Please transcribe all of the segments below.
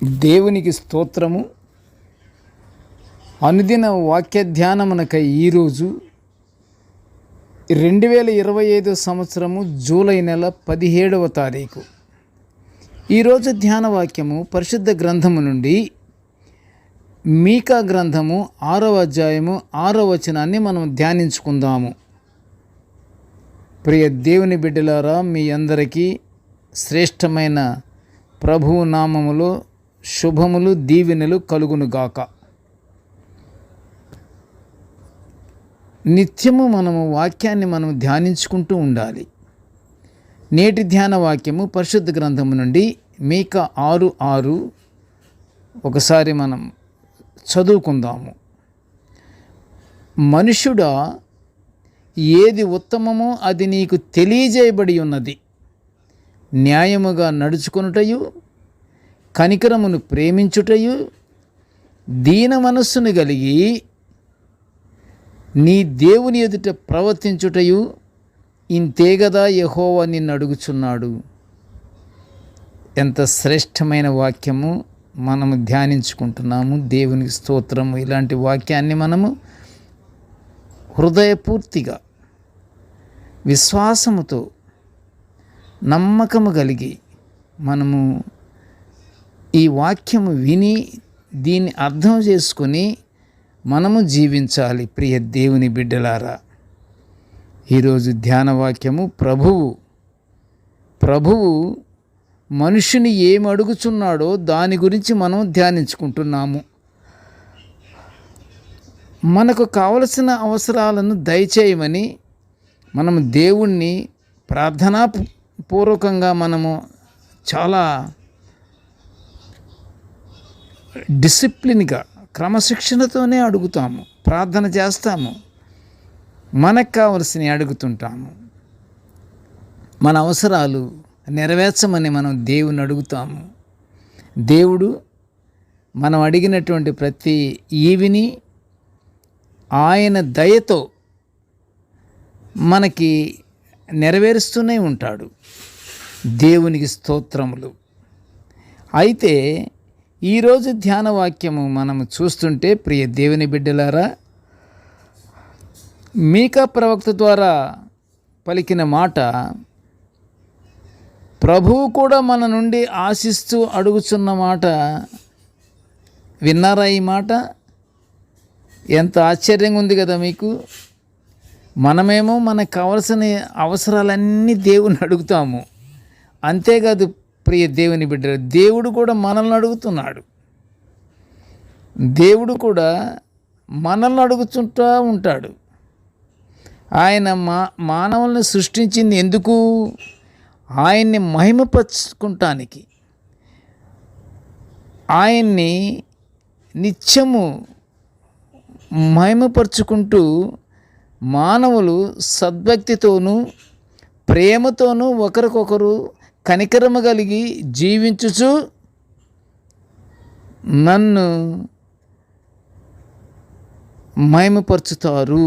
దేవునికి స్తోత్రము. అనుదిన వాక్య ధ్యానమునకై ఈరోజు 2025 సంవత్సరము జూలై నెల 17వ తారీఖు. ఈరోజు ధ్యాన వాక్యము పరిశుద్ధ గ్రంథము నుండి మీకా గ్రంథము 6వ అధ్యాయము 6వ వచనాన్ని మనం ధ్యానించుకుందాము. ప్రియ దేవుని బిడ్డలారా, మీ అందరికీ శ్రేష్టమైన ప్రభువు నామములో శుభములు దీవెనలు కలుగునుగాక. నిత్యము మనము వాక్యాన్ని ధ్యానించుకుంటూ ఉండాలి. నేటి ధ్యాన వాక్యము పరిశుద్ధ గ్రంథము నుండి మీకా 6:6 ఒకసారి మనం చదువుకుందాము. మనుష్యుడా, ఏది ఉత్తమమో అది నీకు తెలియజేయబడి ఉన్నది. న్యాయముగా నడుచుకొనుటయు, కనికరమును ప్రేమించుటయు, దీన మనస్సును కలిగి నీ దేవుని ఎదుట ప్రవర్తించుటయు, ఇంతే గదా యెహోవా నిన్ను అడుగుచున్నాడు. ఎంత శ్రేష్టమైన వాక్యము మనము ధ్యానించుకుంటున్నాము. దేవునికి స్తోత్రము. ఇలాంటి వాక్యాన్ని మనము హృదయపూర్తిగా విశ్వాసముతో నమ్మకము కలిగి మనము ఈ వాక్యము విని దీన్ని అర్థం చేసుకొని మనము జీవించాలి. ప్రియ దేవుని బిడ్డలారా, ఈరోజు ధ్యాన వాక్యము ప్రభువు మనుషుని ఏమి అడుగుచున్నాడో దాని గురించి మనం ధ్యానించుకుంటున్నాము. మనకు కావలసిన అవసరాలను దయచేయమని మనము దేవుణ్ణి ప్రార్థనాపూర్వకంగా మనము చాలా డిసిప్లిన్గా క్రమశిక్షణతోనే అడుగుతాము, ప్రార్థన చేస్తాము, మనకు కావలసినవి అడుగుతుంటాము. మన అవసరాలు నెరవేర్చమని మనం దేవుని అడుగుతాము. దేవుడు మనం అడిగినటువంటి ప్రతి ఈవిని ఆయన దయతో మనకి నెరవేరుస్తూనే ఉంటాడు. దేవునికి స్తోత్రములు. అయితే ఈరోజు ధ్యాన వాక్యము మనము చూస్తుంటే, ప్రియ దేవుని బిడ్డలారా, మీకా ప్రవక్త ద్వారా పలికిన మాట, ప్రభువు కూడా మన నుండి ఆశిస్తూ అడుగుచున్న మాట విన్నారా? ఈ మాట ఎంత ఆశ్చర్యంగా ఉంది కదా మీకు. మనమేమో మనకు కావలసిన అవసరాలన్నీ దేవుని అడుగుతాము. అంతేకాదు ప్రియ దేవుని బిడ్డ, దేవుడు కూడా మనల్ని అడుగుతున్నాడు. దేవుడు కూడా మనల్ని అడుగుతుంటూ ఉంటాడు. ఆయన మానవుల్ని సృష్టించింది ఎందుకు? ఆయన్ని మహిమపరుచుకుంటానికి, ఆయన్ని నిత్యము మహిమపరుచుకుంటూ మానవులు సద్భక్తితోనూ ప్రేమతోనూ ఒకరికొకరు కనికరము కలిగి జీవించుచు నన్ను మహిమపరుచుతారు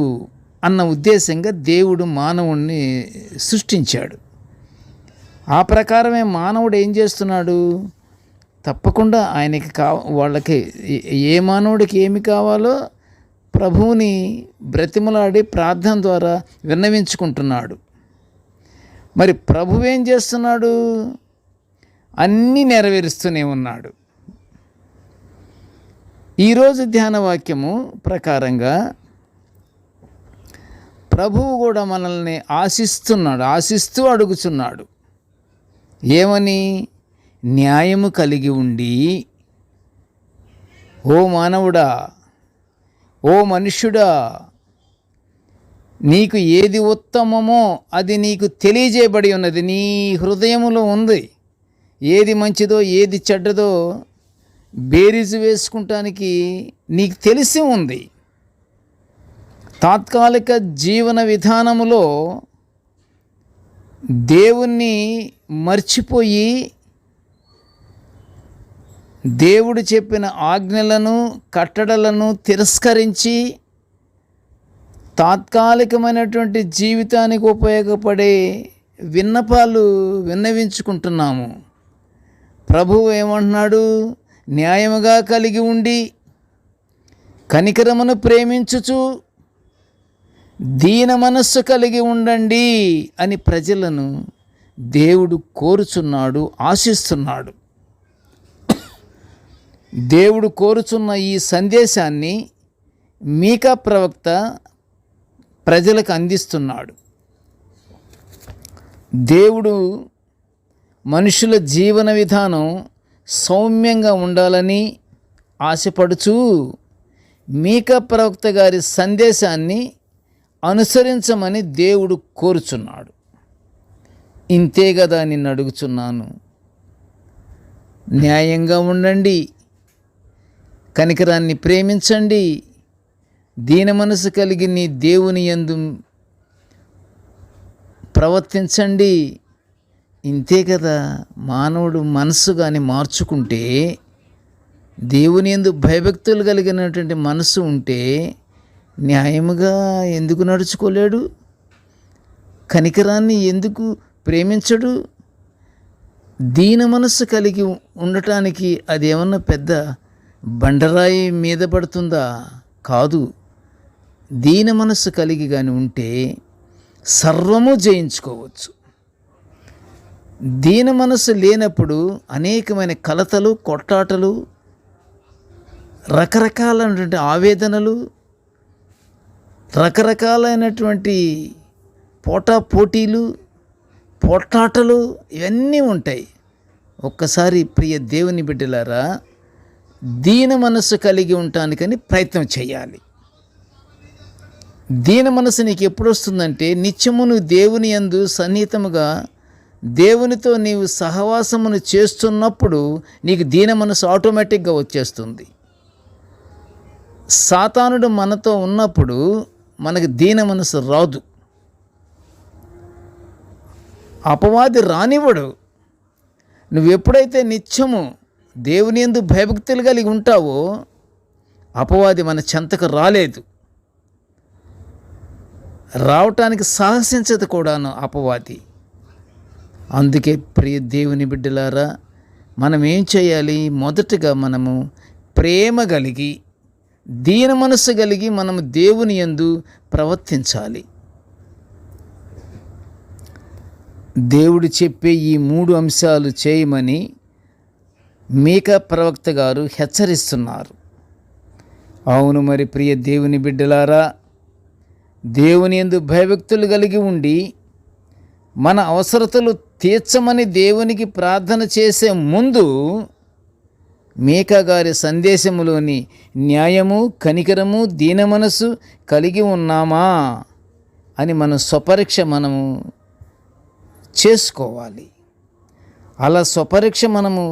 అన్న ఉద్దేశంగా దేవుడు మానవుణ్ణి సృష్టించాడు. ఆ ప్రకారమే మానవుడు ఏం చేస్తున్నాడు? తప్పకుండా ఆయనకి వాళ్ళకి ఏ మానవుడికి ఏమి కావాలో ప్రభువుని బ్రతిమలాడి ప్రార్థన ద్వారా విన్నవించుకుంటున్నాడు. మరి ప్రభువు ఏం చేస్తున్నాడు? అన్నీ నెరవేరుస్తూనే ఉన్నాడు. ఈరోజు ధ్యాన వాక్యము ప్రకారంగా ప్రభువు కూడా మనల్ని ఆశిస్తూ అడుగుచున్నాడు. ఏమని? న్యాయము కలిగి ఉండి, ఓ మానవుడా, ఓ మనుష్యుడా, నీకు ఏది ఉత్తమమో అది నీకు తెలియజేయబడి ఉన్నది. నీ హృదయములో ఉంది. ఏది మంచిదో ఏది చెడ్డదో బేరీజు వేసుకుంటానికి నీకు తెలిసి ఉంది. తాత్కాలిక జీవన విధానములో దేవుణ్ణి మర్చిపోయి దేవుడు చెప్పిన ఆజ్ఞలను కట్టడలను తిరస్కరించి తాత్కాలికమైనటువంటి జీవితానికి ఉపయోగపడే విన్నపాలు విన్నవించుకుంటున్నాము. ప్రభువు ఏమంటున్నాడు? న్యాయముగా కలిగి ఉండి కనికరమును ప్రేమించుచు దీన మనస్సు కలిగి ఉండండి అని ప్రజలను దేవుడు కోరుచున్నాడు, ఆశిస్తున్నాడు. దేవుడు కోరుచున్న ఈ సందేశాన్ని మీకా ప్రవక్త ప్రజలకు అందిస్తున్నాడు. దేవుడు మనుషుల జీవన విధానం సౌమ్యంగా ఉండాలని ఆశపడుచు మీకా ప్రవక్త గారి సందేశాన్ని అనుసరించమని దేవుడు కోరుచున్నాడు. ఇంతే కదా నిన్ను అడుగుచున్నాను. న్యాయంగా ఉండండి, కనికరాన్ని ప్రేమించండి, దీన మనసు కలిగి నీ దేవుని యందు ప్రవర్తించండి. ఇంతే కదా. మానవుడు మనస్సు కానీ మార్చుకుంటే, దేవుని యందు భయభక్తులు కలిగినటువంటి మనసు ఉంటే న్యాయముగా ఎందుకు నడుచుకోలేడు? కనికరాన్ని ఎందుకు ప్రేమించడు? దీన మనస్సు కలిగి ఉండటానికి అదేమన్నా పెద్ద బండరాయి మీద పడుతుందా? కాదు. దీన మనస్సు కలిగి కానీ ఉంటే సర్వము జయించుకోవచ్చు. దీన మనస్సు లేనప్పుడు అనేకమైన కలతలు, కొట్టాటలు, రకరకాలైనటువంటి ఆవేదనలు, రకరకాలైనటువంటి పోటీలు, పోట్లాటలు ఇవన్నీ ఉంటాయి. ఒక్కసారి ప్రియ దేవుని బిడ్డలారా, దీన మనస్సు కలిగి ఉండటానికని ప్రయత్నం చేయాలి. దీన మనస్సు నీకు ఎప్పుడు వస్తుందంటే, నిత్యము నువ్వు దేవుని యందు సన్నిహితముగా దేవునితో నీవు సహవాసమును చేస్తున్నప్పుడు నీకు దీన మనసు ఆటోమేటిక్గా వచ్చేస్తుంది. సాతానుడు మనతో ఉన్నప్పుడు మనకు దీన మనసు రాదు. అపవాది రానివ్వడు. నువ్వు ఎప్పుడైతే నిత్యము దేవుని యందు భయభక్తులు కలిగి ఉంటావో అపవాది మన చెంతకు రాలేదు, రావటానికి సాహసించదు కూడాను అపవాది. అందుకే ప్రియ దేవుని బిడ్డలారా, మనం ఏం చేయాలి? మొదటగా మనము ప్రేమ కలిగి దీన మనస్సు కలిగి మనము దేవుని యందు ప్రవర్తించాలి. దేవుడు చెప్పే ఈ 3 అంశాలు చేయమని మీకా ప్రవక్త గారు హెచ్చరిస్తున్నారు. అవును, మరి ప్రియ దేవుని బిడ్డలారా, దేవుని యందు భయభక్తులు కలిగి ఉండి మన అవసరతలు తీర్చమని దేవునికి ప్రార్థన చేసే ముందు మీకా గారి సందేశములోని న్యాయము, కనికరము, దీన మనసు కలిగి ఉన్నామా అని మన స్వపరీక్ష మనము చేసుకోవాలి. అలా స్వపరీక్ష మనము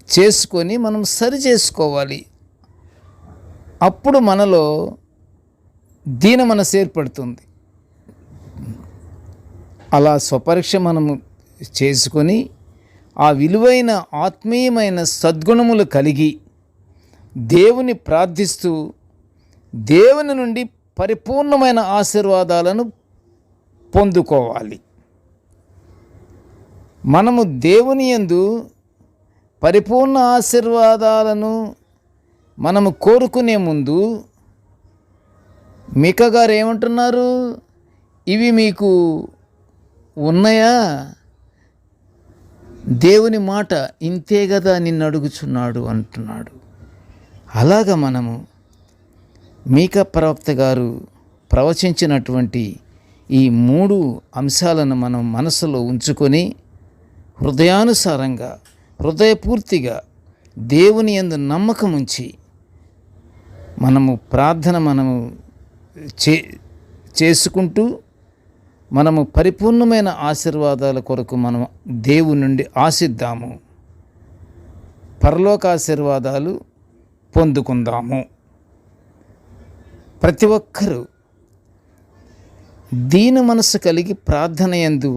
చేసుకొని మనం సరి చేసుకోవాలి. అప్పుడు మనలో దీన మనసు ఏర్పడుతుంది. అలా స్వపరీక్ష మనము చేసుకొని ఆ విలువైన ఆత్మీయమైన సద్గుణములు కలిగి దేవుని ప్రార్థిస్తూ దేవుని నుండి పరిపూర్ణమైన ఆశీర్వాదాలను పొందుకోవాలి. మనము దేవుని యందు పరిపూర్ణ ఆశీర్వాదాలను మనము కోరుకునే ముందు మీకా గారు ఏమంటున్నారు? ఇవి మీకు ఉన్నాయా? దేవుని మాట ఇంతే కదా నిన్ను అడుగుచున్నాడు అంటున్నాడు. అలాగా మనము మీకా ప్రవక్త గారు ప్రవచించినటువంటి ఈ 3 అంశాలను మనం మనసులో ఉంచుకొని హృదయానుసారంగా, హృదయపూర్తిగా దేవుని యందు నమ్మకం ఉంచి మనము ప్రార్థన చేసుకుంటూ మనము పరిపూర్ణమైన ఆశీర్వాదాల కొరకు మనం దేవుని నుండి ఆశిద్దాము. పరలోక ఆశీర్వాదాలు పొందుకుందాము. ప్రతి ఒక్కరూ దీన మనస్సు కలిగి ప్రార్థన యందు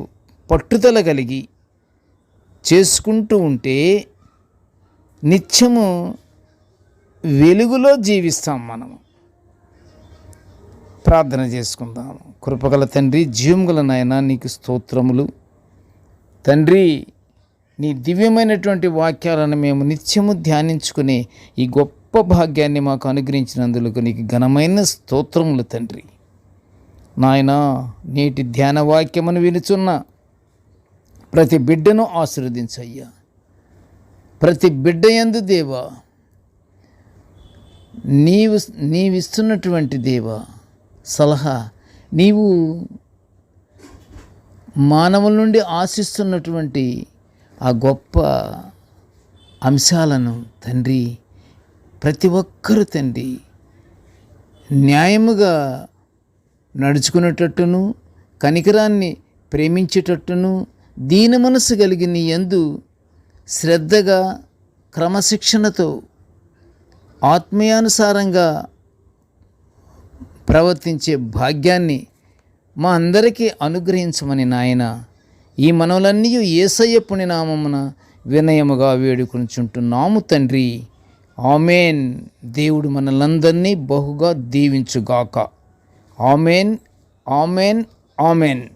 పట్టుదల కలిగి చేసుకుంటూ ఉంటే నిత్యము వెలుగులో జీవిస్తాం. మనము ప్రార్థన చేసుకుందాము. కృపగల తండ్రి, జీవముగల నాయన, నీకు స్తోత్రములు తండ్రి. నీ దివ్యమైనటువంటి వాక్యాలను మేము నిత్యము ధ్యానించుకునే ఈ గొప్ప భాగ్యాన్ని మాకు అనుగ్రహించినందుకు నీకు ఘనమైన స్తోత్రములు తండ్రి. నాయనా, నేటి ధ్యాన వాక్యమును వినుచున్న ప్రతి బిడ్డను ఆశీర్వదించయ్యా. ప్రతి బిడ్డ యందు దేవా నీవిస్తున్నటువంటి దేవా సలహా, నీవు మానవుల నుండి ఆశిస్తున్నటువంటి ఆ గొప్ప అంశాలను తండ్రి ప్రతి ఒక్కరూ తండ్రి న్యాయముగా నడుచుకునేటట్టును, కనికరాన్ని ప్రేమించేటట్టును, దీన మనసు కలిగి నీ యందు శ్రద్ధగా క్రమశిక్షణతో ఆత్మీయానుసారంగా ప్రవర్తించే భాగ్యాన్ని మా అందరికీ అనుగ్రహించమని నాయన ఈ మనవులన్నీ యేసయ్య పుణ్యనామమున వినయముగా వేడుకొనుచుంటున్నాము తండ్రి. ఆమెన్. దేవుడు మనలందరినీ బహుగా దీవించుగాక. Amen, amen, amen.